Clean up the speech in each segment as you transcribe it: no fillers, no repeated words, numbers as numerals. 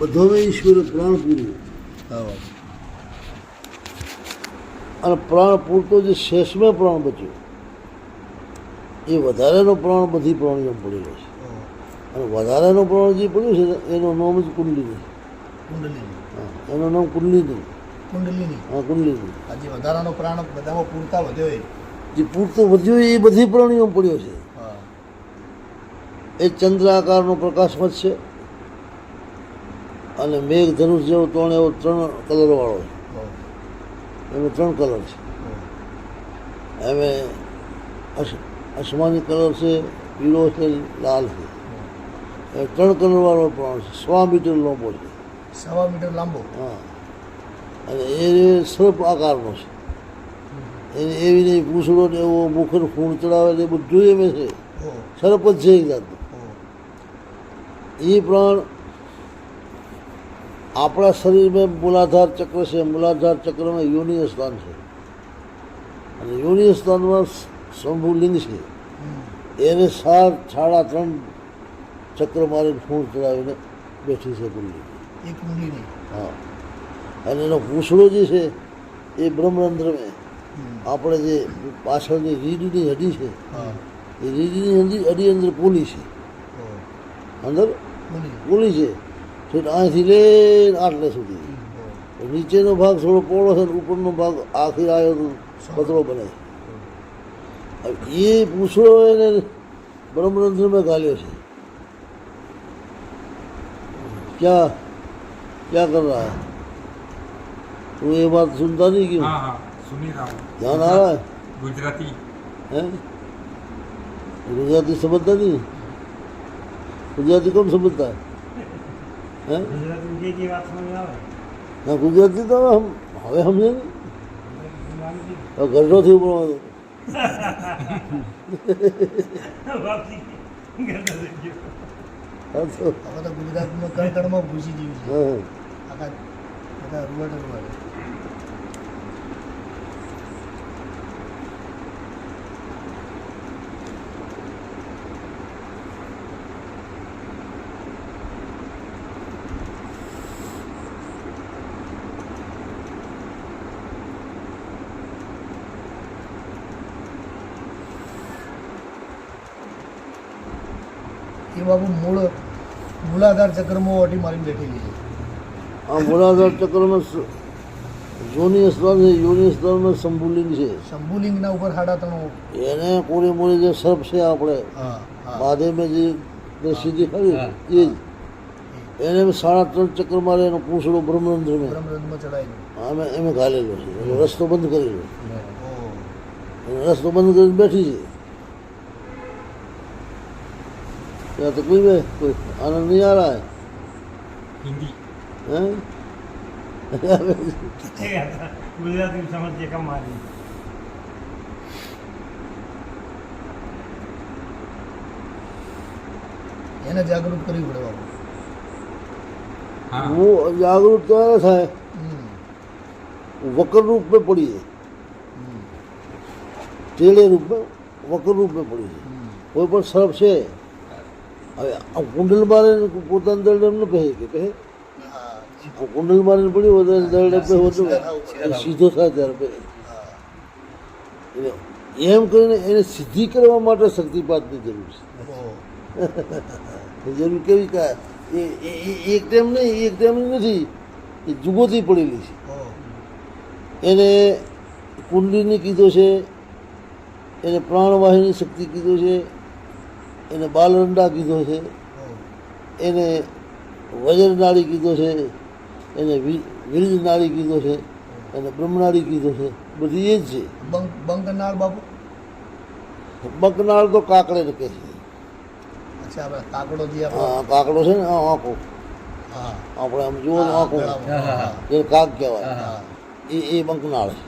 બધામાં ઈશ્વરે પ્રાણ પૂર્યું અને પ્રાણ પૂરતો જે શેષમાં પ્રાણ બચ્યો એ વધારેનો પ્રાણ બધી પ્રાણીઓ પડેલો છે. અને વધારેનો પ્રાણ જે પડ્યું છે ને એનું નામ જ કુંડલિની. હા, એનું નામ કુંડલિની. હા, કુંડલિની. આજે વધારાનો પ્રાણ બધામાં પૂરતા વધ્યો એ જે પૂરતો વધ્યો એ બધી પ્રાણીઓ પડ્યો છે. એ ચંદ્ર આકારનો પ્રકાશમત છે અને મેઘ ધનુષ જેવો એવો 3 કલરવાળો છે. એમાં 3 કલર છે. એમાં આસમાની કલર છે, પીળો છે, લાલ છે. એ 3 કલરવાળો પ્રાણ છે. 100 મીટર લાંબો છે. 1.25 મીટર લાંબો. હા, અને એ સર્પ આકારનો છે. એને એવી નહીં પૂંછડો ને એવો મુખર ખૂણ ચડાવે ને એ બધું એમ છે. સર્પ જ છે એક જાતનું. એ પ્રાણ આપણા શરીરમાં મૂલાધાર ચક્ર છે. મૂલાધાર ચક્રમાં યોનિય સ્થાન છે અને યોનિય સ્થાનમાં શંભુલિંગ છે. એને 3.5 ચક્ર મારીને ખૂણ ચડાવીને બેઠી છે કુંડલી. હા, અને એનો પૂંછડો જે છે એ બ્રહ્મરંધ્રમાં આપણે જે પાછળની રીઢની હડી છે એ રીઢની હડી અંદર પોલી છે. અંદર પોલી છે. અહીંથી લઈને આટલે સુધી નીચેનો ભાગ થોડો પોળો છે, ઉપરનો ભાગ આખી આવ્યો પતળો બને છે. એ પૂછડો એને બ્રહ્મરંધ્રમાં ગાલ્યો છે. क्या क्या कर रहा है तू? ये बात सुनता नहीं क्यों? हाँ हाँ सुनी रहा हूँ. ध्यान आ रहा है? गुजराती हैं? गुजराती समझता नहीं? गुजराती कौन समझता है? हैं? ગુજરાતી વાત સમજ આવે. हाँ, गुजराती तो हम હવે સમજે નહીં. ઘરનો થયું પણ હવે તો ગુજરાતમાં કણકણમાં ઘૂસી ગયું છે. હા, આખા બધા રૂવાડે. એ બાબુ મૂલાધાર ચક્રમાં ઓટી મારીને બેઠેલી છે. આ મૂલાધાર ચક્રમાં યોનિ સ્થાન છે. યોનિ સ્થાનમાં શંભુલિંગ છે. શંભુલિંગના ઉપર 3.5 એને કોરી મોરી જે સર્પ છે આપણે બાધેમાં જે દ્રષ્ટિ દેખાડી એ જ એને 3.5 ચક્ર મારે એનો પૂંછડો બ્રહ્મરંધ્રમાં ચડાવી એમ ઘાલેલો છે. એનો રસ્તો બંધ કરેલો. એનો રસ્તો બંધ કરીને બેઠી છે. क्या तकलीफ है? कोई आनंद नहीं आ रहा है? हिंदी हैं? गुजराती समझ कम आ रही. એને જાગૃત કરવી પડે બાબુ. हाँ वो जागरूक तो ऐसा है वक्र रूप में पड़ी है. टेढ़े रूप में वक्र रूप में पड़ी है. कोई પણ સર્પ છે હવે આ કુંડલ મારે પોતાના દરડે ન પહેરે કે પહેરે. કુંડલ મારીને પડ્યું વધારે દરડે પહે હોતું સીધો થાય ત્યારે પહેરે. એમ કરીને એને સિદ્ધિ કરવા માટે શક્તિપાતની જરૂર છે. જરૂર કેવી કહે એક ટાઈમ નહીં, એક ટાઈમની નથી, એ જુગોથી પડેલી છે. એને કુંડલીની કીધો છે, એને પ્રાણવાહિની શક્તિ કીધો છે, એને બાલરંડા કીધો છે, એને વજ્રનાળી કીધો છે, એને વીજ નાળી કીધો છે, એને બ્રહ્મનાળી કીધો છે. બધી એ જ છે. બંકનાળ બાબુ. બંકનાળ તો કાકડે કહે છે. અચ્છા, આપણે કાકડો જે હા, કાકડો છે ને આંખો આપણે આમ જુઓ આંખો એ કાક કહેવાય. એ બંકનાળ છે.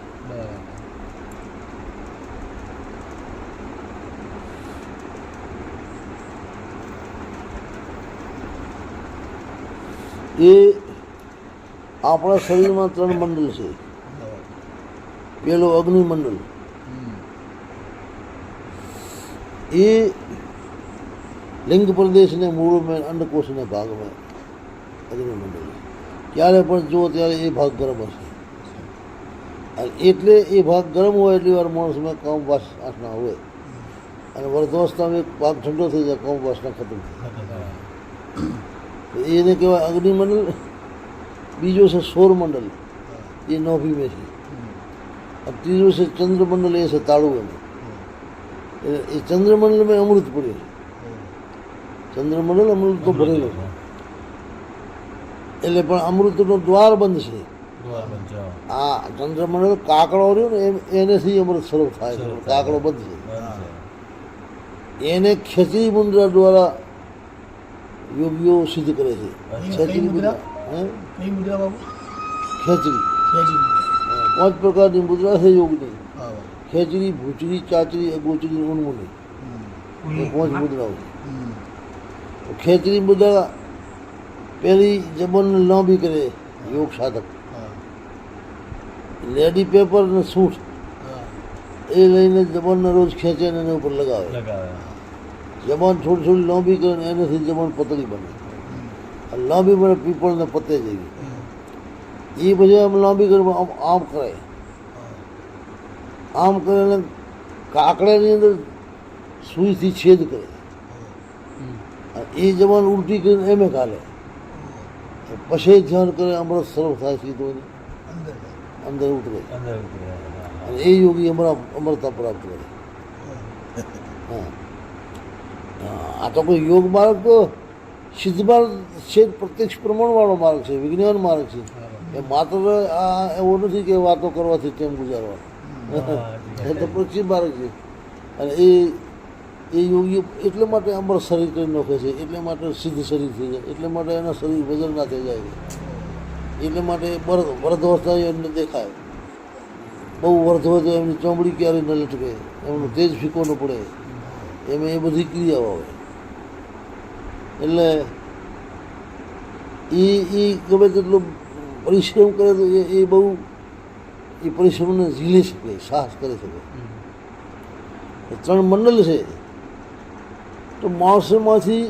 એ આપણા શરીરમાં 3 મંડળ છે. પેલો અગ્નિમંડળ એ लिंग प्रदेश ने मूल में अंडकोश ने भाग में અગ્નિમંડળ ક્યારે પણ જુઓ ત્યારે એ ભાગ ગરમ હશે. અને એટલે એ ભાગ ગરમ હોય એટલી વાર માણસમાં કામ વાસના હોય અને વર્ધવસ્થામાં એક ભાગ ઠંડો થઈ જાય, કામ વાસના ખતમ થઈ જાય. તો એને કહેવાય અગ્નિમંડળ. બીજો છે સૌરમંડળ, એ નોભી में છે. और तीसरो से चंद्रमंडल ये से ताड़ू में. ये चंद्रमंडल में अमृत पड़े. चंद्रमंडल अमृत तो भरेलो છે એટલે પણ અમૃતનો દ્વાર બંધ છે. આ ચંદ્રમંડળ કાકડો રહ્યો ને એનેથી અમૃત સ્વરૂપ થાય છે. કાકડો બંધ છે એને ખેંચી મુદ્રા દ્વારા યોગીઓ સિદ્ધ કરે છે. ખેંચી મુદ્રા, કઈ મુદ્રા બાબુ? ખેંચરી ખેંચી મુદ્રા. 5 પ્રકારની મુદ્રા છે યોગની. હા. ખેંચરી, ભૂચરી, ચાચરી, અગોચરી, ઉન્મુની, એ 5 મુદ્રાઓ છે. તો ખેંચરી મુદ્રા પહેલી જબનને લાંબી કરે યોગ સાધક. હા. લેડી પેપર ને સૂંઠ હા. એ લઈને જબનને રોજ ખેંચે ને એના ઉપર લગાવે. જબાન થોડી થોડી લાંબી કરે ને એનાથી જબાન પતળી બને. અને લાંબી બને પીપળને પતે જેવી. એ પછી આમ લાંબી કરે આમ આમ કરે. આમ કરે એટલે કાકડાની અંદર સુઈથી છેદ કરે. એ જબાન ઉલટી કરીને એમે કાઢે. પછી ધ્યાન કરે અમૃત સ્વરૂપ થાય સીધો અંદર અંદર ઉતરે અને એ યોગી અમરતા પ્રાપ્ત કરે. હા, આ તો કોઈ યોગ માર્ગ તો સિદ્ધ માર્ગ છે, પ્રત્યક્ષ પ્રમાણવાળો માર્ગ છે, વિજ્ઞાન માર્ગ છે. એ માત્ર આ એવો નથી કે વાતો કરવાથી તેમ ગુજારવા. એ તો પ્રત્યક્ષ માર્ગ છે. અને એ યોગીઓ એટલા માટે અમર શરીર કરી નાખે છે, એટલા માટે સિદ્ધ શરીર થઈ જાય, એટલા માટે એના શરીર વજન ના થઈ જાય, એટલા માટે વર્ધવસ્થા એમને દેખાય. બહુ વર્ધ હોય તો એમની ચામડી ક્યારેય ન લટકે, એમનું તેજ ફીકો ન પડે, એમાં એ બધી ક્રિયાઓ આવે. એટલે એ ગમે તેટલો પરિશ્રમ કરે તો એ બહુ એ પરિશ્રમને ઝીલી શકે, સાહસ કરી શકે. 3 મંડળ છે. તો માણસોમાંથી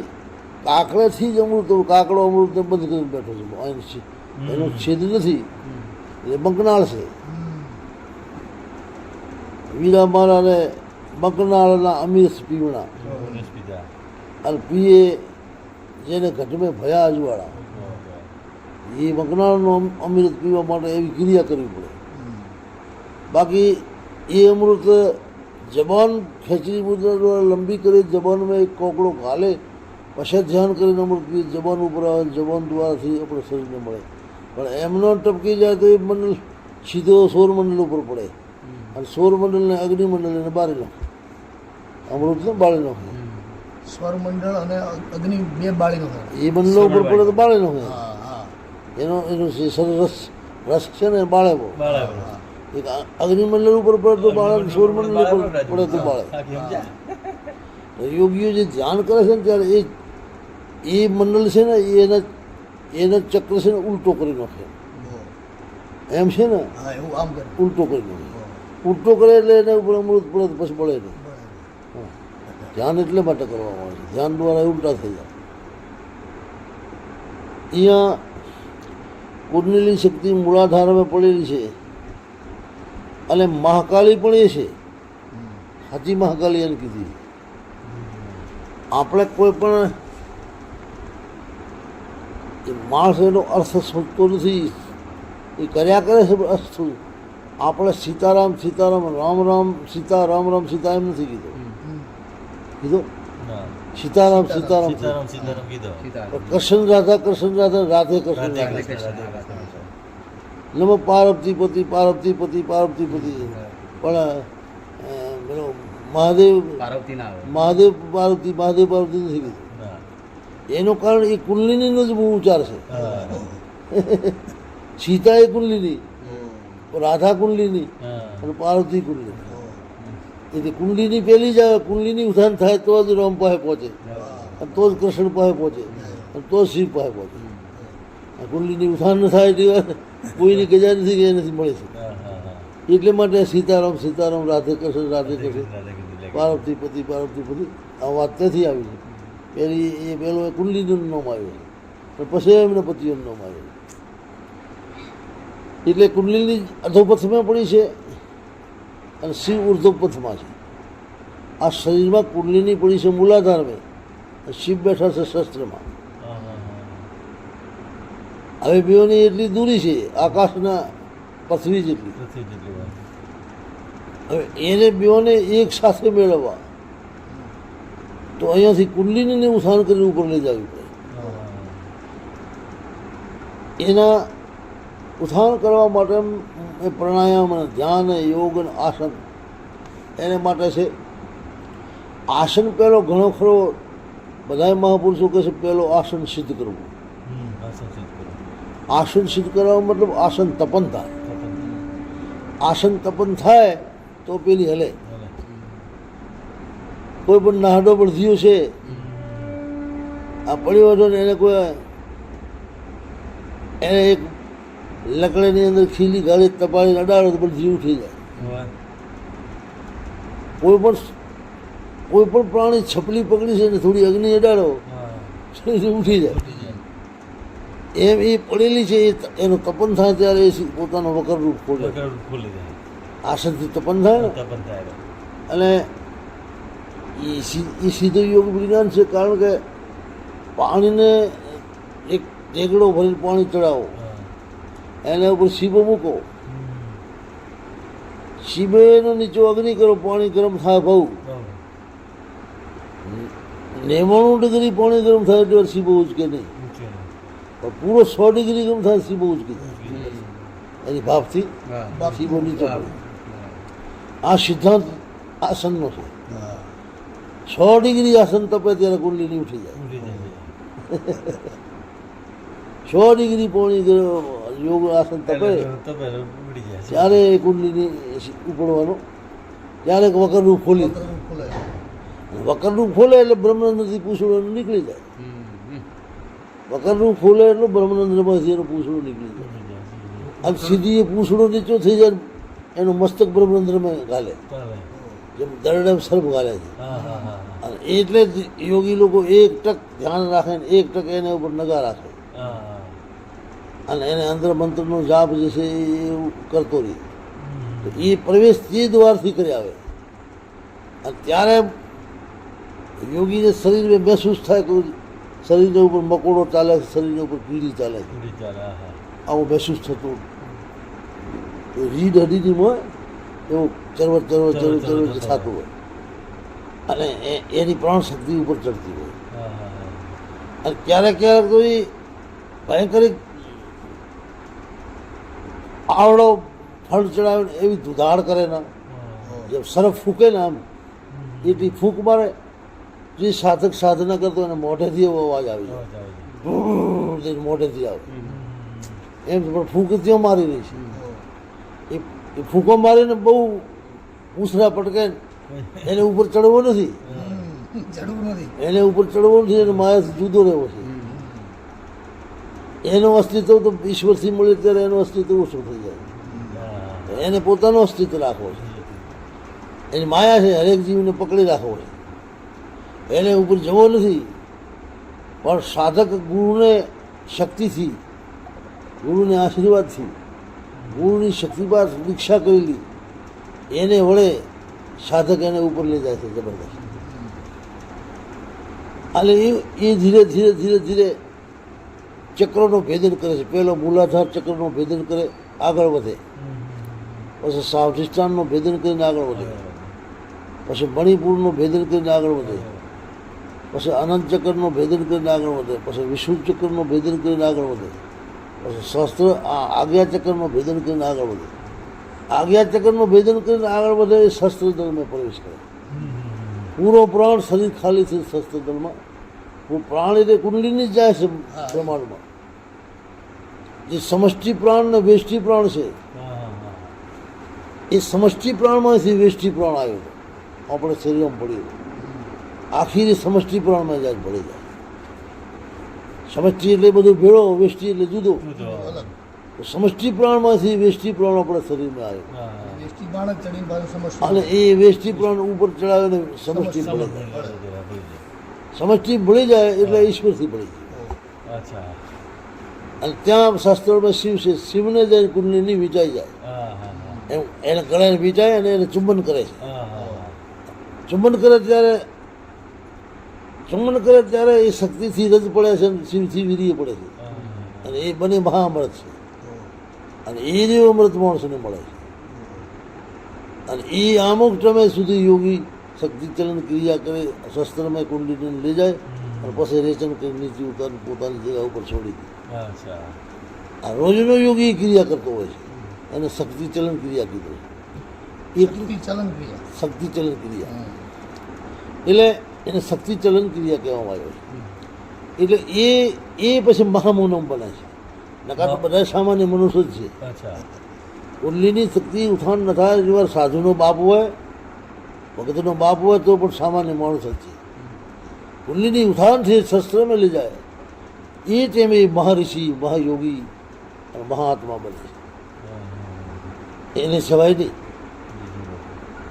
કાકડાથી જ અમૃત, કાકડો અમૃતને બંધ કરીને બેઠો છે. એનો છેદ નથી, એટલે બંકનાળ છે. વીરા મારાને બંકનાળના અમીર પીવણા અને પીએ જેને ઘટમે ભયા અજવાળા. એ બંકનાળનો અમૃત પીવા માટે એવી ક્રિયા કરવી પડે. બાકી એ અમૃત જબાન ખેંચી મુદ્રા દ્વારા લંબી કરી જબાનમાં એક કોકડો ઘાલે, પછી ધ્યાન કરીને અમૃત પીએ, જબાન ઉપર આવે, જબાન દ્વારાથી આપણે શરીરને મળે. પણ એમનો ટપકી જાય તો એ મંડળ સીધો સૌરમંડળ ઉપર પડે અને સૌરમંડળને અગ્નિમંડળ એને બાળી નાખે, અમૃતને બાળી નાખે. સ્વરમંડળ અને અગ્નિ બે બાળી નાખે. એ મંડળ ઉપર પડે તો બાળી નાખે. હા હા. એનું રસ છે ને બાળે બહુ. એક અગ્નિમંડળ ઉપર પડે તો બાળે, સૌરમંડળ ઉપર પડે તો બાળે. યોગીઓ જે ધ્યાન કરે છે ને ત્યારે એ મંડળ છે ને એના ચક્ર છે ને ઉલટો કરી નાખે. એમ છે ને, હા એવું આમ કરે. ઉલટો કરી નાખે. ઉલટો કરે એટલે એને ઉપર અમૃત પડે તો પછી બળે નહીં. ધ્યાન એટલે માટે કરવામાં આવે છે, ધ્યાન દ્વારા એ ઉલટા થઈ જાય. અહીંયા કુંડલીની શક્તિ મૂળાધારમાં પડેલી છે અને મહાકાળી પણ એ છે. સાચી મહાકાળી એને કીધી. આપણે કોઈ પણ એ માણસ એનો અર્થ સમજતો નથી, એ કર્યા કરે છે અર્થ. આપણે સીતારામ સીતારામ, રામ રામ સીતા, રામ રામ સીતા એમ નથી કીધું. કીધું સીતારામ સીતારામ, કૃષ્ણ રાધા કૃષ્ણ રાધા, રાધે કૃષ્ણ રાધા. નમો પાર્વતી પતિ પાર્વતી પતિ પાર્વતી પતિ. પણ પેલો મહાદેવ મહાદેવ પાર્વતી, મહાદેવ પાર્વતી નથી કીધું. એનું કારણ એ કુંડલિનીનો જ બહુ ઉચ્ચાર છે. સીતા એ કુંડલિની, રાધા કુંડલિની અને પાર્વતી કુંડલિની. એટલે કુંડલિની પહેલી જ આવે. કુંડલિની ઉત્થાન થાય તો જ રામ પાસે પહોંચે, અને તો જ કૃષ્ણ પાસે પહોંચે, અને તો જ શિવ પાસે પહોંચે. કુંડલિની ઉત્થાન ન થાય એટલી વાર કોઈની ગજા નથી કે એનાથી મળે છે. એટલે માટે સીતારામ સીતારામ, રાધે કૃષ્ણ રાધે કૃષ્ણ, પાર્વતી પતિ પાર્વતી પતિ આ વાત ત્યાંથી આવી છે. પહેલો એ કુંડલીનું નામ આવ્યું છે. અને પછી એમને પતિઓનું નામ આવ્યું. એટલે કુંડલીની અધોપથમાં પડી છે અને શિવ ઉર્ધ્વપથમાં છે. આ શરીરમાં કુંડલીની પડી છે મૂલાધારમાં, અને શિવ બેઠા છે શસ્ત્રમાં. હવે બેઓની એટલી દૂરી છે આકાશના પૃથ્વી જેટલી. હવે એને બેઓને એક સાથે મેળવવા તો અહીંયાથી કુંડલીને ઉત્થાન કરીને ઉપર લઈ જવી પડે. એના ઉત્થાન કરવા માટે પ્રાણાયામ અને ધ્યાન યોગ અને આસન એને માટે છે. આસન પહેલો ઘણો ખરો બધા મહાપુરુષો કહે છે પહેલો આસન સિદ્ધ કરવું. આસન સિદ્ધ કરવા મતલબ આસન તપન થાય. આસન તપન થાય તો પેલી હલે. કોઈ પણ નાહડો બળધીયો છે આ પડ્યો હતો ને એને કોઈ એને એક લકડીની અંદર ખીલી ગાળી તપાડીને અડાડો તો બળધી ઉઠી જાય. કોઈ પણ પ્રાણી છપલી પકડી છે ને થોડી અગ્નિ અડાડો ઉઠી જાય. એમ એ પડેલી છે એનું તપન થાય ત્યારે એ પોતાનો વકર રૂપ ખોલે. આસનથી તપન થાય ને અને એ સીધો યોગ વિજ્ઞાન છે. કારણ કે પાણીને એક ઢેગડો ભરીને પાણી ચડાવો, એના ઉપર શીબો મૂકો, શીબેનો નીચો અગ્નિ કરો, પાણી ગરમ થાય બહુ 99 ડિગ્રી પાણી ગરમ થાય એટલે શીબો ઉચકે નહીં. પણ પૂરો 100 ડિગ્રી ગરમ થાય શીબો ઉચકી જાય એની ભાવથી શીબો નીચે પડે. આ સિદ્ધાંત આસનનો છે. 100 ડિગ્રી આસન તપે ત્યારે કુંડલીની ઉઠી જાય. 100 ડિગ્રી પાણી યોગ આસન તપે ત્યારે કુંડલીની ઉપડવાનો, ત્યારે વકરરૂપ ખોલી વકરરૂપ ખોલે એટલે બ્રહ્મરંધ્રથી પૂછડું નીકળી જાય. વકરરૂપ ખોલે એટલે બ્રહ્મરંધ્રમાંથી એનું પૂછડું નીકળી જાય. અને સીધી એ પૂછડો નીચો થઈ જાય, એનું મસ્તક બ્રહ્મરંધ્રમાં ગાલે, જેમ દરડે સર્પ ગાલે છે. અને એટલે જ યોગી લોકો એક ટક ધ્યાન રાખે ને એક ટક એના ઉપર નગા રાખે અને એને અંદર મંત્રનો જાપ જે છે એ કરતો રહે. તો એ પ્રવેશ તે દ્વારથી કરી આવે અને ત્યારે યોગીને શરીરમાં મહેસૂસ થાય કે શરીરના ઉપર મકોડો ચાલે છે, શરીરના ઉપર કીડી ચાલે છે, આવું મહેસૂસ થતું. રીડ હડીની હોય એવું ચરવર થતું હોય અને એની પ્રાણ શક્તિ ઉપર ચડતી હોય. અને ક્યારેક ક્યારેક તો એ ભયંકર આવડો ફળ ચડાવીને એવી ધુધાડ કરે ને, જેમ સરફ ફૂંકે ને આમ એટલી ફૂંક મારે જે સાધક સાધના કરતો એને મોઢેથી એવો અવાજ આવી જાય, મોઢેથી આવે એમ. પણ ફૂંક ત્યાં મારી રહી છે. એ ફૂંકો મારીને બહુ પૂંછડા પટકે એને ઉપર ચડવો નથી, એને ઉપર ચડવો નથી, એને માયાથી જુદો રહેવો છે. એનું અસ્તિત્વ તો ઈશ્વરથી મળે ત્યારે એનું અસ્તિત્વ ઓછું થઈ જાય. એને પોતાનું અસ્તિત્વ રાખવો છે, એની માયા છે, હરેક જીવને પકડી રાખવો છે, એને ઉપર જવો નથી. પણ સાધક ગુરુને શક્તિથી, ગુરુને આશીર્વાદથી, ગુરુની શક્તિપાત દીક્ષા કરેલી એને વડે સાધક એને ઉપર લઈ જાય છે જબરદસ્ત. અને એ ધીરે ધીરે ધીરે ધીરે ચક્રનો ભેદન કરે છે. પહેલો મૂલાધાર ચક્રનો ભેદન કરે, આગળ વધે. પછી સ્વાધિષ્ઠાનનો ભેદન કરીને આગળ વધે. પછી મણિપુરનો ભેદન કરીને આગળ વધે. પછી અનંત ચક્રનો ભેદન કરીને આગળ વધે. પછી વિશુદ્ધ ચક્રનો ભેદન કરીને આગળ વધે. પછી શસ્ત્ર આજ્ઞા ચક્રનો ભેદન કરીને આગળ વધે. આજ્ઞા ચક્રનો ભેદન કરીને આગળ વધે એ શસ્ત્ર દળમાં પ્રવેશ કરે. પૂરો પ્રાણ શરીર ખાલી છે શસ્ત્ર દળમાં. પ્રાણ એટલે કુંડલીની જ જાય છે બ્રહ્માંડમાં. જે સમષ્ટિ પ્રાણ ને વેષ્ટિ પ્રાણ છે એ સમષ્ટિ પ્રાણમાંથી વેષ્ટિ પ્રાણ આવ્યો આપણે શરીરમાં પડ્યું. આખી સમષ્ટિ પ્રાણમાં જાય પડી જાય. સમષ્ટિ એટલે બધું ભેળો, વેષ્ટિ એટલે જુદો. સમષ્ટિ પ્રાણમાંથી વેષ્ટિ પ્રાણ આપણા શરીરમાં આવ્યો અને એ વેષ્ટિ પ્રાણ ઉપર ચડાવીને સમષ્ટિ ભળી જાય. સમષ્ટિ ભળી જાય એટલે ઈશ્વરથી ભળી જાય. અને ત્યાં શાસ્ત્રોમાં શિવ છે, શિવને જઈને કુંડલીની વિચાઈ જાય હા હા હા એમ એને ગળાને વિચાય અને એને ચુંબન કરે છે. હા હા ચુંબન કરે ત્યારે એ શક્તિથી રજ પડે છે અને શિવથી વીર્ય પડે છે અને એ બંને મહાઅમૃત છે અને એ જેવો અમૃત માણસોને મળે છે. અને એ અમુક સમય સુધી યોગી શક્તિ ચલન ક્રિયા કરે, શસ્ત્રમાં કુંડલીને લઈ જાય અને પછી રેચન કરી નીચે ઉતારી પોતાની જગ્યા ઉપર છોડી દે. અચ્છા આ રોજનો યોગી ક્રિયા કરતો હોય છે એને શક્તિ ચલન ક્રિયા કીધું છે. શક્તિ ચલન ક્રિયા. શક્તિ ચલન ક્રિયા એટલે એને શક્તિ ચલન ક્રિયા કહેવામાં આવ્યો છે. એટલે એ પછી મહામૌનમ બને છે. નકા તો બધા સામાન્ય મનુષ્ય જ છે. અચ્છા કુંડલીની શક્તિ ઉત્થાન ન થાય એ વાર સાધુનો બાપ હોય, ભગતનો બાપ હોય તો પણ સામાન્ય માણસ જ છે. કુંડલીની ઉત્થાનથી શસ્ત્રમાં લઈ જાય એ ટાઈમે મહાઋષિ, મહાયોગી અને મહાત્મા બને છે. એને સિવાય નહીં,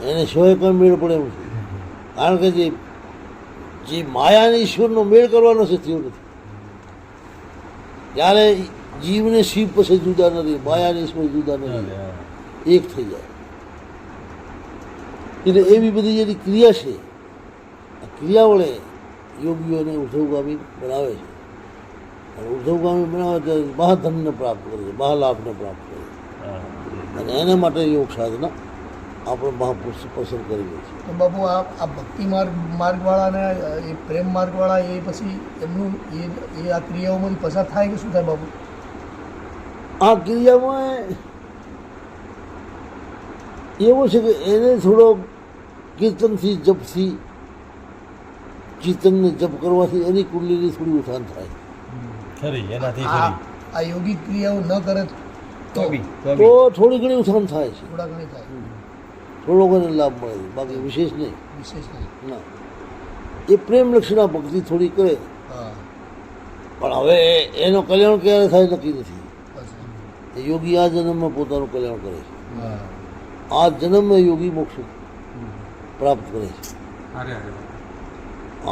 એને સિવાય કંઈ મેળ પડે એમ છે. કારણ કે જે માયા અને ઈશ્વરનો મેળ કરવાનો છે થયો નથી. ત્યારે જીવને શિવ પછી જુદા નથી, માયા અને ઈશ્વર જુદા નથી, એક થઈ જાય. એટલે એવી બધી જે ક્રિયા છે આ ક્રિયા વડે યોગીઓને ઉર્ધ્વગામી બનાવે છે અને ઉર્ધ્વગામી બનાવે ત્યારે મહાધનને પ્રાપ્ત કરે છે, મહાલાભને પ્રાપ્ત કરે છે. અને એના માટે યોગ સાધના આપણે મહાપુરુષ પસંદ કરીએ છીએ. તો બાપુ આ ભક્તિ માર્ગવાળા ને એ પ્રેમ માર્ગવાળા એ પછી એમનું એ આ ક્રિયાઓમાંથી પસાર થાય કે શું થાય બાપુ? આ ક્રિયામાં એવું છે કે એને થોડો કીર્તનથી, જપથી, કીર્તનને જપ કરવાથી એની કુંડલીની થોડી ઉત્થાન થાય. ખરી એનાથી આ ખરી આ યોગિક ક્રિયાઓ ન કરે તો તો થોડી ઘણી ઉત્થાન થાય છે, થોડા ઘણી થાય, થોડો ઘણો લાભ મળે છે, બાકી વિશેષ નહીં. વિશેષ નહીં. ના, એ પ્રેમ લક્ષણા ભક્તિ થોડી કરે હા પણ હવે એનો કલ્યાણ ક્યારે થાય નક્કી નથી. પછી એ યોગી આ જન્મમાં પોતાનું કલ્યાણ કરે છે. હા આ જન્મમાં યોગી મોક્ષ પ્રાપ્ત કરે છે. અરે અરે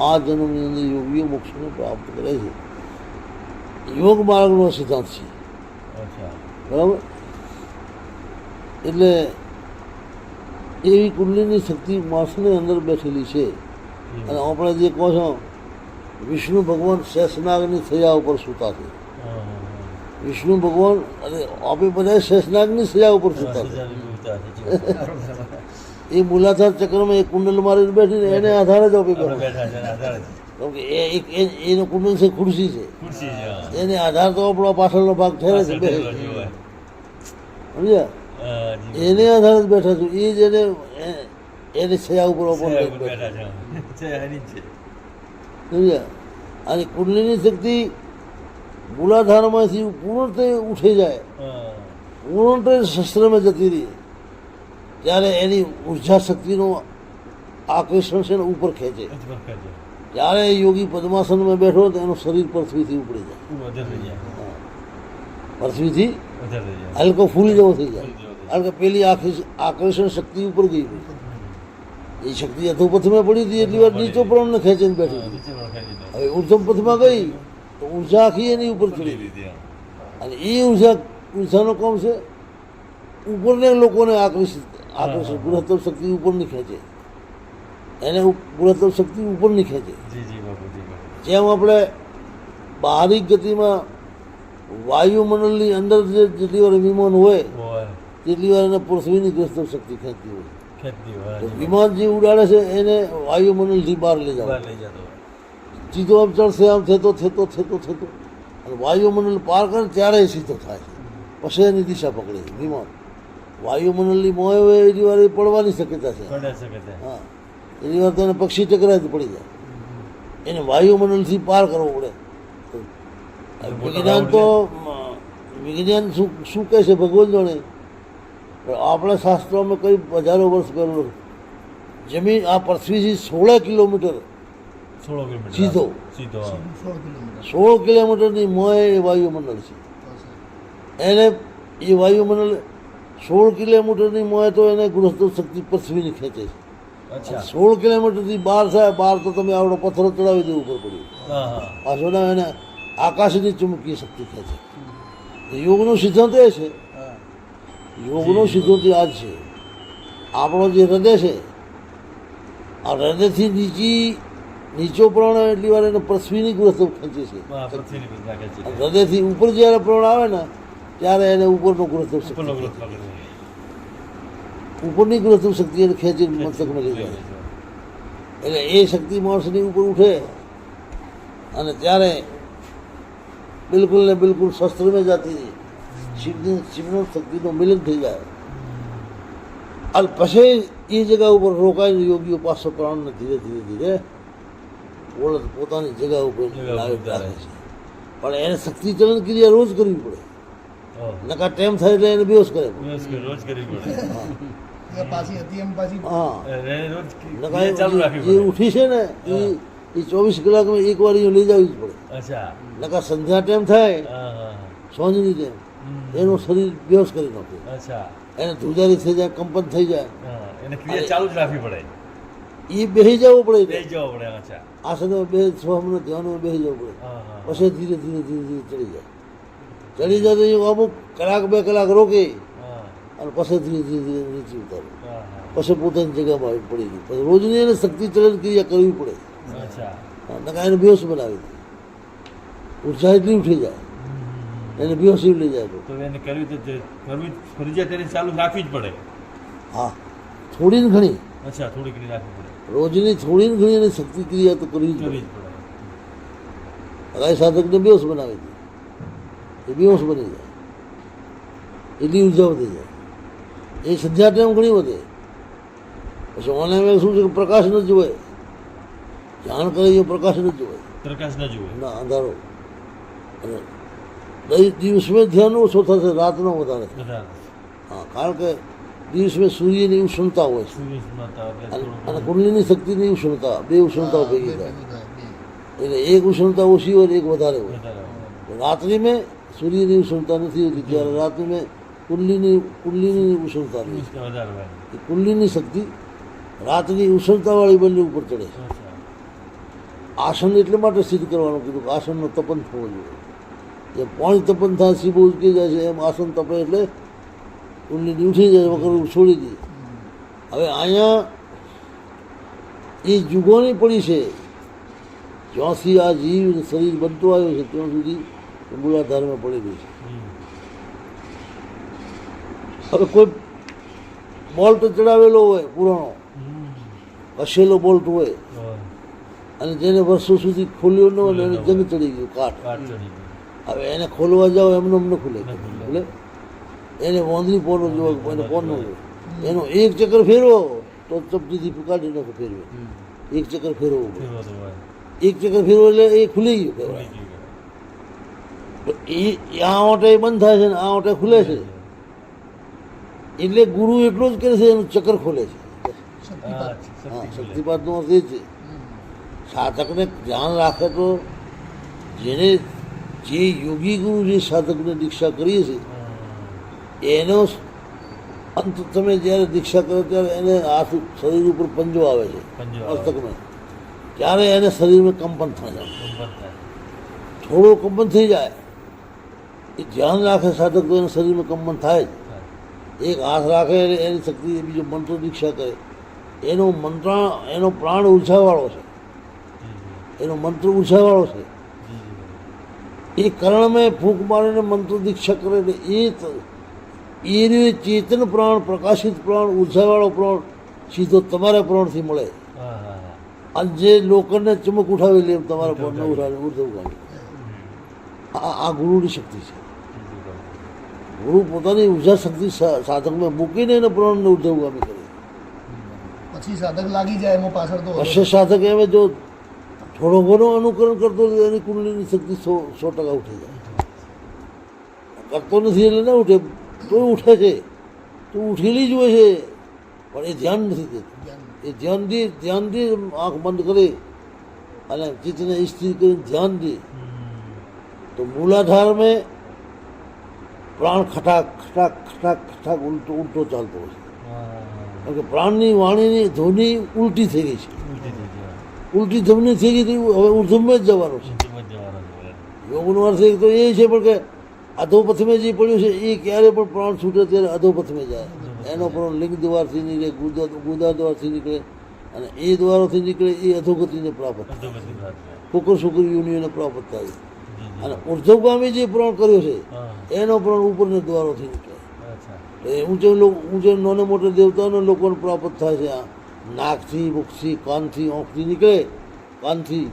આ જન્મની અંદર યોગીઓ મોક્ષને પ્રાપ્ત કરે છે. યોગ માર્ગનો સિદ્ધાંત છે. અચ્છા બરાબર? એટલે એવી કુંડલીની શક્તિ માણસની અંદર બેઠેલી છે. અને આપણે જે કહો છો વિષ્ણુ ભગવાન શેષનાગની સજા ઉપર સૂતા છે. વિષ્ણુ ભગવાન અને આપણે બધા શેષનાગની સજા ઉપર સૂતા છે. એ મૂલાધાર ચક્રમાં એક કુંડલ મારીને બેઠીને એને આધારે જ આપણે બેઠા. બેઠા છે આધારે કેમ કે એનો કુંડલ છે ખુરશી છે, ખુરશી છે એને આધાર તો આપણો પાછળનો ભાગ ઠેરે છે. બે સમજ્યા? એને આધારે જ બેઠા છું. એ જ એને છયા ઉપર બેઠા બેઠા છે એની જ છે સમજ્યા? અને કુંડલીની શક્તિ મૂલાધારમાંથી પૂર્ણતે ઉઠી જાય, પૂર્ણતે શસ્ત્રમાં જતી રહી ત્યારે એની ઉર્જા શક્તિનું આકર્ષણ છે ને ઉપર ખેંચે. ત્યારે યોગી પદ્માસનમાં બેઠો તો એનું શરીર પૃથ્વીથી ઉપડી જાય, પૃથ્વીથી હલકો ફૂલી જેવો થઈ જાય. કારણ કે પેલી આકર્ષણ શક્તિ ઉપર ગઈ હોય. એ શક્તિ અધોપથમાં પડી હતી એટલી વાર નીચો પ્રાણને ખેંચીને બેઠી હતી. હવે ઉર્ધમ પથમાં ગઈ તો ઉર્જા આખી એની ઉપર ચડી ગઈ. અને એ ઉર્જાનો કોમ છે ઉપરને લોકોને આકર્ષિત ગુણોત્તર શક્તિ ઉપરની ખેંચે, એને ગુણોત્તર શક્તિ ઉપરની ખેંચે. જેમ આપણે બહારી ગતિમાં વાયુમંડળની અંદર જેટલી વાર વિમાન હોય તેટલી વાર એને પૃથ્વીની ગુણોત્તર શક્તિ ખેંચતી હોય. તો વિમાન જે ઉડાડે છે એને વાયુમંડળથી બહાર લઈ જવા, સીધો આમ ચડશે, આમ થતો અને વાયુમંડળ પાર કરે ત્યારે સીધો થાય છે. પછી એની દિશા પકડે છે વિમાન. વાયુમંડળની મોય હોય એની વાર એ પડવાની શક્યતા છે. હા, એની વાર તો એને પક્ષી ટકરાય તો પડી જાય. એને વાયુમંડળથી પાર કરવો પડે. વિજ્ઞાન શું કહે છે ભગવાન જાણે. આપણા શાસ્ત્રોમાં કઈ હજારો વર્ષ પહેલું જમીન આ પૃથ્વીથી 16 કિલોમીટર સીધો 16 કિલોમીટરની મોય એ વાયુમંડળ છે. એને એ વાયુમંડળ 16 કિલોમીટરની મોય તો એને ગુણોત્તર શક્તિ પૃથ્વીની ખેંચે છે. 16 કિલોમીટરથી બહાર થાય, બહાર તો તમે આવડો પથ્થરો ચડાવી દેવું ઉપર પડ્યું પાછો ના એને આકાશની ચુંબકીય શક્તિ ખેંચે. તો યોગનો સિદ્ધાંત એ છે, હા યોગનો સિદ્ધાંત આ જ છે. આપણો જે હૃદય છે, આ હૃદયથી નીચો પ્રાણ આવે એટલી વાર એને પૃથ્વીની ગ્રસ્ત ખેંચે છે. હા, પૃથ્વીની પર નાખે છે. અને હૃદયથી ઉપર જ્યારે પ્રાણ આવે ને ત્યારે એને ઉપરનો ગ્રસ્ત શક્તિ ઉપરનો ખેંચે. ગ્રોથ પકડે. ઉપરની ગ્રસ્ત શક્તિ એને ખેંચીને મસ્તકમાં લઈ જાય. એટલે એ શક્તિ માણસની ઉપર ઉઠે અને ત્યારે બિલકુલ ને બિલકુલ શસ્ત્રમાં જાતી શિવનો શક્તિનો મિલન થઈ જાય. અને પછી એ જગ્યા ઉપર રોકાઈને યોગીઓ પાછો પ્રાણને ધીરે ધીરે ધીરે પોતાની જગ્યા ઉપર લાવી રાખે છે. પણ એને શક્તિ ચલન ક્રિયા રોજ કરવી પડે. ઓહ, નકા ટાઈમ થાય એટલે એને બેહોશ કરે. રોજ કરવી પડે. એ પાછી હતી એમ પાછી હા, એને રોજ નકા ક્રિયા ચાલુ રાખવી જે પડે. ઉઠી છે ને એ 24 કલાકમાં એક વાર અહીંયા લઈ જવી જ પડે. અચ્છા. નકા સંધ્યા ટાઈમ થાય હા, હા. સાંજની ટાઈમ હમ. એનું શરીર બેહોશ કરી નાખે. અચ્છા. એને ધ્રુજારી થઈ જાય, કંપન થઈ જાય. હા, એને ક્રિયા ચાલુ જ રાખવી પડે. એ બેસી જવું પડે. બેસી જવા પડે. અચ્છા. આસનમાં બે સ્વામીના ધ્યાનમાં બેસી જવું પડે. હા, હા. પછી ધીરે ધીરે ધીરે ધીરે ચડી જાય. ચડી જાય તો એ અમુક કલાક 2 કલાક રોકે હા, અને પછી ધીરે ધીરે ધીરે નીચે ઉતારે. હા, હા. પછી પોતાની જગ્યામાં આવી પડી ગઈ. પછી રોજની એને શક્તિ ચલન ક્રિયા કરવી પડે. અચ્છા. નકા એને બેહોશ બનાવી દે. ઉર્જા એટલી ઉઠી જાય એને બેહોશી લઈ જાય. તો એને કરવી તો કરવી ફરજિયાત એને ચાલુ રાખવી જ પડે. હા, થોડી ને ઘણી અચ્છા, થોડી ઘણી રાખવી પડે. રોજની થોડી ને ઘણી એને શક્તિ ક્રિયા તો કરવી જ કરવી પડે. જ પડે. અગાઈ સાધકને બેહોશ બનાવી દે, એ બેહોશ બની જાય. એટલી ઉર્જા વધી જાય. એ સંધ્યા ટાઈમ ઘણી વધે. પછી ઓનલાઈન શું છે કે પ્રકાશ ન જોવાય. જાણ કરે એ પ્રકાશ ન જોવાય. પ્રકાશ ન જુએ. ના, અંધારો. અને દિવસમાં ધ્યાન ઓછો થશે, રાતનો વધારે થશે. બધા હા, કારણ કે દિવસમાં સૂર્યની ઉષ્ણતા હોય છે સૂર્ય સુનાતા એટલે અને થોડું કુંડલીની શક્તિની ઉષ્ણતા, બે ઉષ્ણતાઓ ભેગી થાય. બે. એટલે એક ઉષ્ણતા ઓછી હોય ને એક વધારે હોય. વધારે હોય. રાત્રિ મેં સૂર્યની ઉષ્ણતા નથી હોતી, ત્યારે રાત્રિ મેં કુંડલીની ઉષ્ણતા રહે છે. ઉષ્ણ વધારે હોય. એ કુંડલીની શક્તિ રાતની ઉષ્ણતાવાળી બંને ઉપર ચડે છે. અચ્છા. આસન એટલે માટે સિદ્ધ કરવાનું કીધું કે આસનનો તપન થવો જોઈએ. જેમ પાણી તપન થાય સીબો ઉચકી જાય છે, એમ આસન તપે એટલે કુંડલીની ઉઠી જાય વગર છોડી દે. હવે અહીંયા એ જુગોની પડી છે. જ્યાંથી આ જીવ શરીર બનતો આવ્યો છે ત્યાં સુધી એ મૂલાધારમાં પડેલું છે. હમ. હવે કોઈ બોલ્ટ ચડાવેલો હોય પુરાણો, કસેલો બોલ્ટ હોય હોય. અને જેને વર્ષો સુધી ખોલ્યો ન હોય ને એને જંગ ચડી ગયું, કાટ. કાટ ચડી ગયું. હવે એને ખોલવા જાઓ એમને ન ખુલે. ન ખુલે. ખુલે એને વાંદરી પોનો જોવે, એને પોન ન જોવે. એનો એક ચક્કર ફેરવો તો ચપટીથી કાઢી નાખો ફેરવે. એક ચક્કર ફેરવવું પડે. ફેરવતો હોય. એક ચક્કર ફેરવો એટલે એ ખુલી ગયું કહેવાય. ખુલી ગયું. તો એ આ ઓટે બંધ થાય છે ને આ ઓટે ખુલે છે. એટલે ગુરુ એટલો જ કરે છે, એનું ચક્કર ખોલે છે. શક્તિપાત. હા, શક્તિ ખુલે. શક્તિપાતનો અર્થ એ છે. સાધકને ધ્યાન રાખે તો જેને જે યોગી ગુરુ જે સાધકને દીક્ષા કરીએ છીએ એનો અંત તમે જ્યારે દીક્ષા કરો ત્યારે એને હાથ શરીર ઉપર પંજો આવે છે પંજો આવે. મસ્તકમાં, ત્યારે એને શરીરમાં કંપન થાય. કંપન થાય. થોડો કંપન થઈ જાય એ ધ્યાન રાખે સાધક તો એના શરીરમાં કંપન થાય જ. થાય. એક હાથ રાખે એટલે એની શક્તિ એ બીજો મંત્ર દીક્ષા કરે એનો પ્રાણ ઉર્જાવાળો છે, જી, જી. એનો મંત્ર ઉર્જાવાળો છે. જી, જી. એ કર્ણમાં ફૂંક મારીને મંત્ર દીક્ષા કરે એટલે એ રીતે ચેતન પ્રાણ, પ્રકાશિત પ્રાણ, ઉર્જાવાળો પ્રાણ સીધો તમારા પ્રાણથી મળે. હા, હા, હા. અને જે લોકોને ચમક ઉઠાવી લે એમ તમારા પ્રાણને ઉઠાવે ઉર્ધવ ગાડી. આ ગુરુની શક્તિ છે. ગુરુ પોતાની ઉર્જા શક્તિ સાધકમાં મૂકીને એને પ્રાણને ઉર્ધવગામી કરે. પછી સાધક લાગી જાય એમાં પાછળ તો પછી સાધક એમ જો થોડો ઘણો અનુકરણ કરતો હોય તો એની કુંડલીની શક્તિ 100% ઉઠી જાય. કરતો નથી એટલે ના ઉઠે, તો ઉઠે છે, તો ઉઠેલી જ હોય છે, પણ એ ધ્યાન નથી દેતું. એ ધ્યાનથી આંખ બંધ કરે અને ચિત્તને સ્થિર કરીને ધ્યાન દે તો મૂલાધાર में પ્રાણ ખટાક ખટાક ખટાક ખટાક ઉલટો ચાલતો હોય છે. કારણ કે પ્રાણની વાણીની ધ્વનિ ઉલટી થઈ ગઈ છે. ઉલટી થઈ જાય. ઉલટી ધ્વનિ થઈ ગઈ તો હવે ઉર્ધ્વમાં જ જવાનું છે. ઊંચું જ જવાનું છે. યોગનો અર્થ એક તો એ છે પણ કે અધોપથમાં જે પડ્યું છે એ ક્યારે પણ પ્રાણ છૂટે ત્યારે અધોપથમાં જાય. એનો પ્રાણ લિંગ દ્વારથી નીકળે, ગુદા દ્વારથી નીકળે, અને એ દ્વારોથી નીકળે એ અધોગતિને પ્રાપ્ત થાય, અધોગતિ પ્રાપ્ત થાય. કુકર શુકર યોનિઓને પ્રાપ્ત થાય. અને ઉર્ધ્વગામી જે પ્રાણ કર્યો છે હા. એનો પ્રાણ ઉપરના દ્વારોથી નીકળે. અચ્છા. એ ઊંચે નાના મોટા દેવતાઓને લોકોને પ્રાપ્ત થાય છે. આ નાકથી, મુખથી, કાનથી, આંખથી નીકળે, કાનથી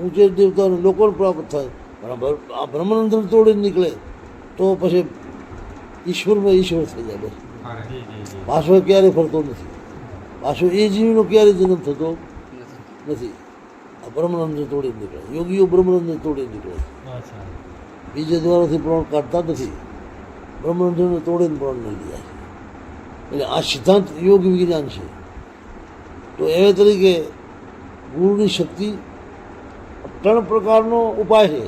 ઊંચે દેવતાઓને લોકોને પ્રાપ્ત થાય. પણ આ બ્રહ્મરંધ્ર તોડીને નીકળે તો પછી ઈશ્વરમાં ઈશ્વર થઈ જાય. બસ જી જી જી. પાછો ક્યારે ફરતો નથી. પાછો એ જીવનો ક્યારે જન્મ થતો નથી. આ બ્રહ્મરંધ્ર તોડીને નીકળે. યોગીઓ બ્રહ્મરંધ્ર તોડીને નીકળે. અચ્છા. બીજે દ્વારાથી પ્રાણ કાઢતા નથી, બ્રહ્મરંધ્રને તોડીને પ્રાણ લઈ જાય. એટલે આ સિદ્ધાંત યોગ વિજ્ઞાન છે. તો એવા તરીકે ગુરુની શક્તિ 3 પ્રકારનો ઉપાય છે.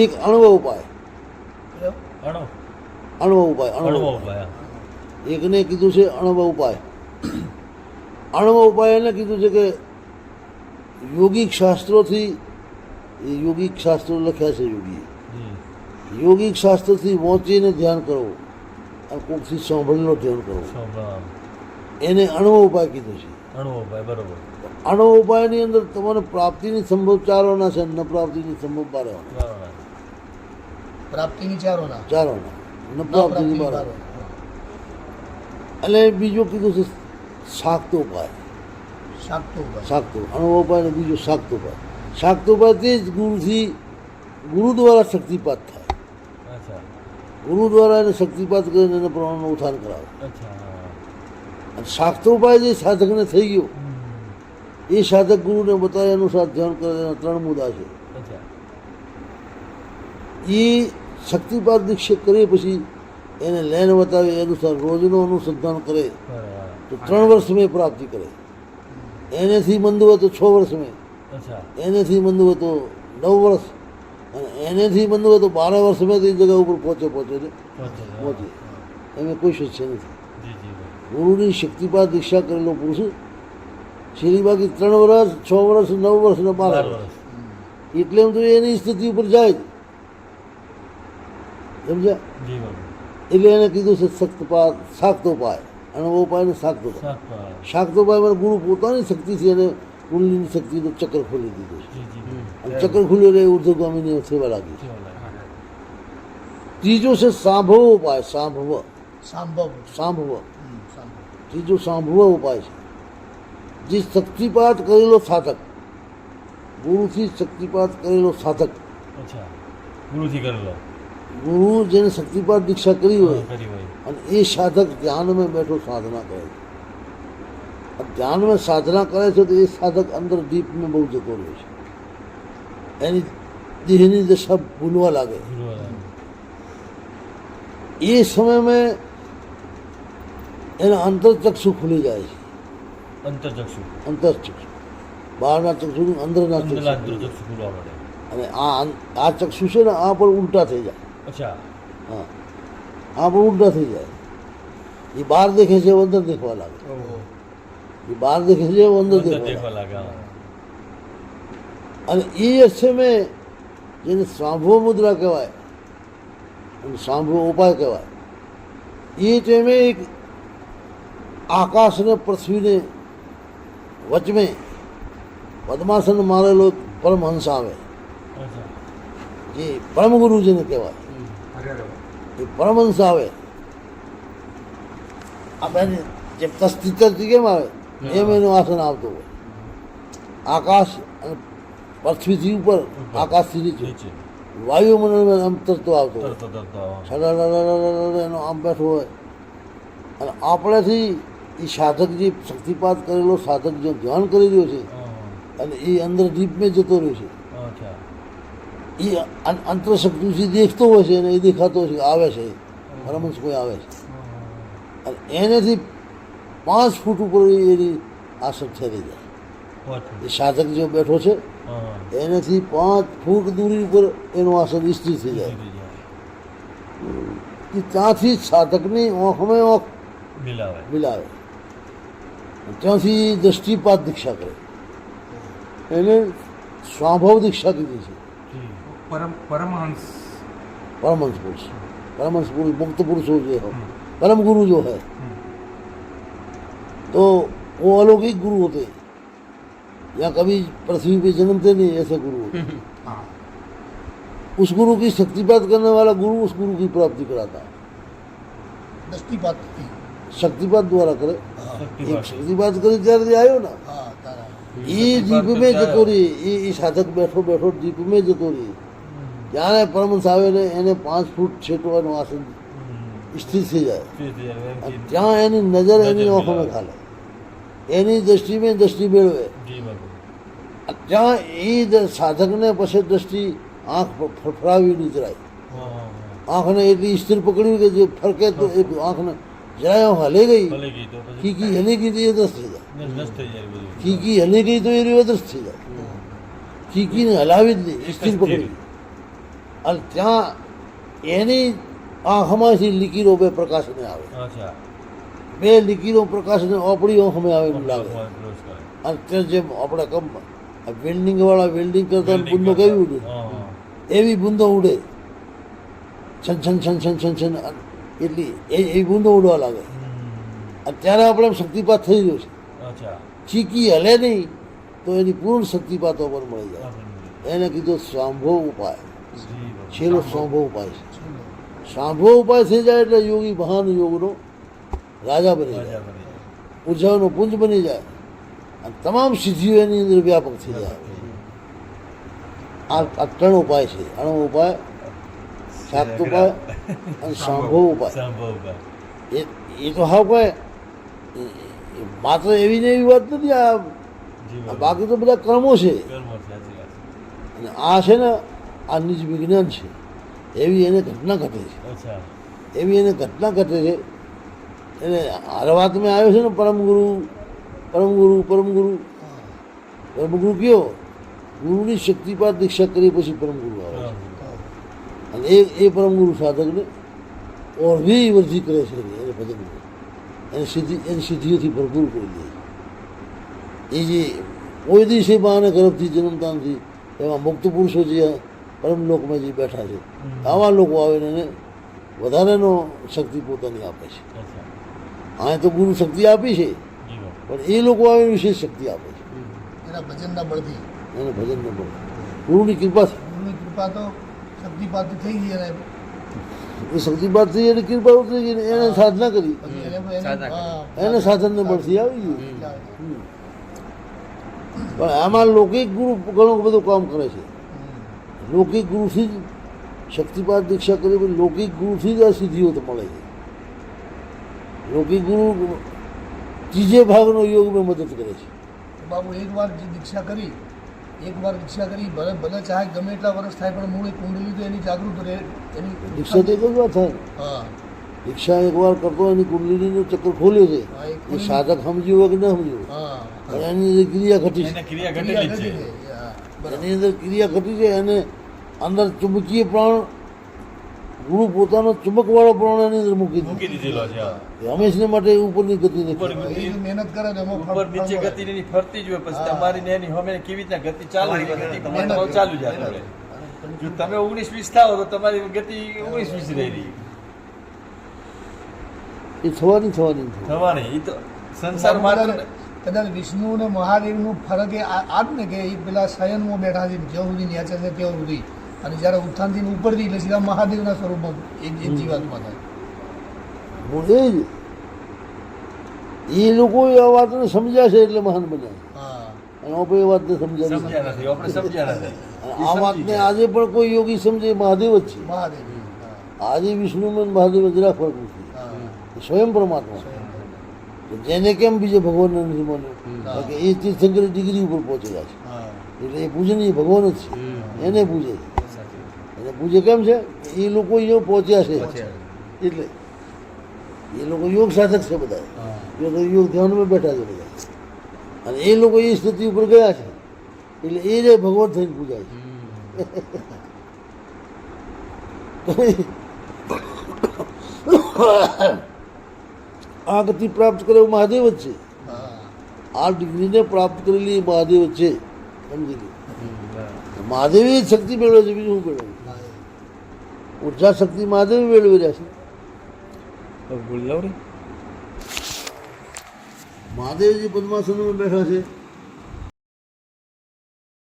એક અણવ ઉપાય, અણુ. અણવ ઉપાય, અણુ અણવ ઉપાય. એકને કીધું છે અણવ ઉપાય. અણવ ઉપાય એને કીધું છે કે યોગિક શાસ્ત્રોથી, એ યોગિક શાસ્ત્રો લખ્યા છે યોગીએ, જી. યોગિક શાસ્ત્રથી વાંચીને ધ્યાન કરવું અને કોકથી સાંભળીને ધ્યાન કરવું, શોભા. એને અણવ ઉપાય કીધું છે. અણુ ઉપાય બરોબર. અણવ ઉપાયની અંદર તમારે પ્રાપ્તિની સંભવ 4 આના છે, ન પ્રાપ્તિની સંભવ 12 આના. બરોબર. પ્રાપ્તિની ચારોના 4 આના, ન પ્રાપ્તિની 12 આના. એટલે બીજું કીધું છે શાક્તો ઉપાય. શાક્તો અણવ ઉપાય ને બીજો શાક્તો ઉપાય. શાક્તો ઉપાય તે જ ગુરુ દ્વારા શક્તિપાત થાય. અચ્છા. ગુરુ દ્વારા એને શક્તિપાત કરીને એને પ્રાણનું ઉત્થાન કરાવે. અચ્છા. અને શાક્તોપાય જે સાધકને થઈ ગયો એ સાધક ગુરુને બતાવ્યા અનુસાર ધ્યાન કરે. એના 3 મુદ્દા છે. અચ્છા. એ શક્તિપાત દીક્ષા કરીએ પછી એને લેન બતાવે એ અનુસાર રોજનું અનુસંધાન કરે બરાબર. તો 3 વર્ષ મેં પ્રાપ્તિ કરે. એનેથી મંદ હોય તો 6 વર્ષ મેં, અચ્છા. એનેથી મંદ હોય તો 9 વર્ષ, અને એનેથી મંદ હોય તો 12 વર્ષ મેં તે જગ્યા ઉપર પહોંચે પહોંચે. એમાં કોઈ શક નથી. જી જી. ગુરુની શક્તિપાત દીક્ષા કરેલો પુરુષ છેલ્લી બાકી 3 વર્ષ, 6 વર્ષ, 9 વર્ષ ને 12 વર્ષ, એટલે એમ તો એની સ્થિતિ ઉપર જાય જ. સમજ્યા? જી બાબુ. એટલે એને કીધું છે શક્તિપાત, શાક્તોપાય, અણવોપાય ને શાક્તોપાય. શાકભાજી. શાક્તોપાયમાં ગુરુ પોતાની શક્તિથી એને કુંડલીની શક્તિનું ચક્ર ખોલી દીધું છે. જી જી. અને ચક્ર ખુલ્યો એટલે ઉર્ધ્વગામીની સેવા લાગી છે. કેવો લાગે? ત્રીજો છે સાંભવ ઉપાય. સાંભવ, સાંભવ. સાંભવ. સાંભવ. ત્રીજો સાંભવ ઉપાય છે. જે શક્તિપાત કરેલો સાધક, ગુરુથી શક્તિપાત કરેલો સાધક, અચ્છા. ગુરુથી કરેલો. ગુરુ જેને શક્તિપાત દીક્ષા કરી હોય કરી હોય. અને એ સાધક ધ્યાનમાં બેઠો સાધના કરે છે. અને ધ્યાનમાં સાધના કરે છે તો એ સાધક અંદર ડીપમાં બહુ જતો રહે છે. એની દેહની દશા ભૂલવા લાગે. એ સમયમાં એના અંતરચક્ષુ ખુલી જાય છે. અંતરચક્ષુ. અંતરચક્ષુ, બહારના ચક્ષુ અંદરના અંદરના ચક્ષુ. ચક્ષુ ખુલવા મળે. અને આ ચક્ષુ છે ને આ પણ ઉલટા થઈ જાય. અચ્છા. હા, આ પણ ઉલટા થઈ જાય. એ બહાર દેખે છે અંદર દેખવા લાગે. એ બહાર દેખે છે અંદર અંદર દેખવા દેખવા લાગે. લાગે. હા. અને એ સમયે જેને સાંભવ મુદ્રા કહેવાય અને સાંભવ ઉપાય કહેવાય, એ ટાઈમે એક આકાશ અને પૃથ્વીને વચમે પદ્માસન મારેલો પરમહંસ આવે, અચ્છા. જે પરમગુરુ જેને કહેવાય. એ પરમહંસ આવે. આપણે જે તસ્તિત્વથી કેમ આવે એમ એનું આસન આવતું હોય. આકાશ અને પૃથ્વીથી ઉપર, આકાશથી નીચે નીચે. વાયુમંડળમાં આમ તરતો આવતો હોય. તરતો તરતો આવો. સડા એનો આમ બેઠો હોય. અને આપણેથી એ સાધક જે શક્તિપાત કરેલો સાધક જે ધ્યાન કરી રહ્યો છે હા. અને એ અંદર ડીપમાં જતો રહ્યો છે, અચ્છા. એ અંતરશક્તિથી દેખતો હોય છે અને એ દેખાતો હોય છે આવે છે પરમહંસ કોઈ આવે છે. અને એનેથી 5 ફૂટ ઉપર એની આસન ઠેરી જાય. એ સાધક જે બેઠો છે હા. એનાથી 5 ફૂટ દૂરી ઉપર એનું આસન સ્થિર થઈ જાય. કે ત્યાંથી સાધકની આંખમાં આંખ મિલાવે. મિલાવે. ત્યાંથી દ્રષ્ટિપાત દીક્ષા કરે. એને સ્વાભાવ દીક્ષા કીધી છે परमहंस परमहंस पुरुष मुक्त पुरुष हो जो है परम गुरु जो है तो वो अलौकिक गुरु होते हैं या कभी पृथ्वी पे जन्मते नहीं ऐसे गुरु होते हैं। हाँ उस गुरु की शक्तिपात करने वाला गुरु उस गुरु की प्राप्ति कराता है। दृष्टिपात थी। शक्तिपात द्वारा करे हाँ एक शक्तिपात करे ત્યારે આવ્યો ને हाँ तारा એ જીપ में જતો રહી એ સાધક બેઠો બેઠો જીપ में જતો રહી ત્યારે પરમહંસ આવે ને એને 5 ફૂટ છેટવાનું આસન સ્થિર થઈ જાય અને ત્યાં એની નજર એની આંખોમાં ખાલે એની દ્રષ્ટિમાં દ્રષ્ટિ મેળવે ત્યાં એ સાધકને પછી દ્રષ્ટિ આંખ ફરફરાવી નીચરાય આંખને એટલી સ્થિર પકડ્યું કે જે ફરકે તો એ આંખને જરાય હલે ગઈ કીકી હલી ગઈ તો એ દ્રષ્ટ થઈ જાય કીકી હલી ગઈ તો એ દ્રષ્ટ થઈ જાય કીકીને હલાવી જ નહીં સ્થિર પકડી અને ત્યાં એની આંખમાંથી લીકીરો બે પ્રકાશને આવે બે લીકીરો પ્રકાશને આપણી આંખમાં આવે એવું લાગે અને તે જેમ આપણે કમ વેલ્ડિંગ વાળા વેલ્ડિંગ કરતા બુંદો કેવી ઉડે એવી બુંદો ઉડે છન છન છન છન છન છન એટલી એ બુંદો ઉડવા લાગે અને ત્યારે આપણે શક્તિપાત થઈ ગયો છે ચીકી હલે નહીં તો એની પૂર્ણ શક્તિપાતો પર મળી જાય એને કીધું સ્વાંભો ઉપાય છેલ્લો સ્વાંભો ઉપાય છે સ્વાંભો ઉપાય થઈ જાય એટલે યોગી મહાન યોગનો રાજા બની જાય ઉર્જાનો પુંજ બની જાય અને તમામ સિદ્ધિઓ એની અંદર વ્યાપક થઈ જાય આ 3 ઉપાય છે અણુ ઉપાય શાક્ત ઉપાય અને સ્વાંભો ઉપાય એ તો હા ઉપાય માત્ર એવી ને એવી વાત નથી આ બાકી તો બધા કર્મો છે અને આ છે ને આ નિજ વિજ્ઞાન છે એવી એને ઘટના ઘટે છે એવી એને ઘટના ઘટે છે એને હર વાતમાં આવ્યો છે ને પરમગુરુ પરમગુરુ પરમગુરુ પરમગુરુ કયો ગુરુની શક્તિપાત દીક્ષા કરી પછી પરમગુરુ આવે છે અને એ પરમગુરુ સાધકને ઓર બી વૃદ્ધિ કરે છે એને ભજન એની સિદ્ધિઓથી ભરપૂર કરી દે એ જે કોઈ દિવસે બાને ગર્ભથી જન્મતા નથી એવા મુક્ત પુરુષો જે પરમલોકમાં જે બેઠા છે આવા લોકો આવીને એને વધારેનો શક્તિ પોતાની આપે છે આ તો ગુરુ શક્તિ આપી છે પણ એ લોકો આવીને વિશેષ શક્તિ આપે છે એના ભજનના બળથી એને ભજન ન મળે ગુરુની કૃપાથી ગુરુની કૃપા તો શક્તિપાત થઈ ગઈ અને એ શક્તિપાતથી એની કૃપા ઉતરી ગઈ ને એને સાધના કરી પછી એને એને સાધનને બળથી આવી ગયું પણ આમાં લૌકિક ગુરુ ઘણું બધું કામ કરે છે લૌકિક ગુરુથી જ શક્તિપાત દીક્ષા કરી પછી લૌકિક ગુરુથી જ આ સિદ્ધિઓ તો મળે છે લૌકિક ગુરુ ત્રીજે ભાગનો યોગમાં મદદ કરે છે બાબુ એકવાર જે દીક્ષા કરી ભલે ભલે ચાહે ગમે એટલા વર્ષ થાય પણ મૂળ કુંડલી તો એની જાગૃત રહે એની દીક્ષા તો એક જ વાત થાય હા દીક્ષા એકવાર કરતો એની કુંડલીનો ચક્કર ખોલ્યો છે એ સાધક સમજ્યું હોય કે ન સમજ્યું હા પણ એની અંદર ક્રિયા ઘટી છે ક્રિયા ઘટેલી જ છે એની અંદર ક્રિયા ઘટી છે એને અંદર ચુંબકીય પ્રાણ ગુરુ પોતાનો ચુંબકવાળો પ્રાણ એની અંદર મૂકી દીધેલો છે એ હંમેશને માટે ઉપરની ગતિ નથી એ જો મહેનત કરે ને એમાં ઉપર નીચે ગતિ એની ફરતી જ હોય પછી તમારી ને એની હવે કેવી રીતના ગતિ ચાલુ ગતિ ચાલુ જ આપણે જો તમે 19-20 થાઓ તો તમારી ગતિ 19-20 રહી એ થવાની થવાની એ તો સંસાર માત્ર કદાચ વિષ્ણુ અને મહાદેવનું ફરક એ આ જ ને કે એ પેલા શયનમાં બેઠા છે જ્યાં સુધી ન્યાચે છે ત્યાં સુધી અને જ્યારે ઉત્થાનથી ઉપરથી એટલે સીધા મહાદેવના સ્વરૂપમાં એ જીવાત્મા થાય હું એ લોકો આ વાતને સમજ્યા છે એટલે મહાન બન્યા હા અને આપણે એ વાતને સમજ્યા સમજ્યા નથી આપણે સમજ્યા નથી આ વાતને આજે પણ કોઈ યોગી સમજે મહાદેવ જ છે મહાદેવ આજે વિષ્ણુમાં મહાદેવ જરા ફરક નથી એ સ્વયં પરમાત્મા જેને કેમ બીજે ભગવાનને નથી માન્યું કારણ કે એ તીર્થંકરની ડિગ્રી ઉપર પહોંચેલા છે હા એટલે એ પૂજનીય ભગવાન જ છે એને પૂજે એને પૂજે કેમ છે કે એ લોકો અહીંયા પહોંચ્યા છે એટલે એ લોકો યોગ સાધક છે બધા યોગ ધ્યાનમાં બેઠા છે બધા અને એ લોકો એ સ્થિતિ ઉપર ગયા છે એટલે એ જે ભગવાન થઈને પૂજાય છે આ ગતિ પ્રાપ્ત કરે એવું મહાદેવ જ છે હા આ ડિગ્રીને પ્રાપ્ત કરેલી મહાદેવ જ છે સમજી ગયું મહાદેવી શક્તિ મેળવે છે, બીજું શું મેળવે? ઉર્જા શક્તિ મહાદેવી મેળવી રહ્યા છે. મહાદેવજી પદ્માસનમાં બેઠા છે.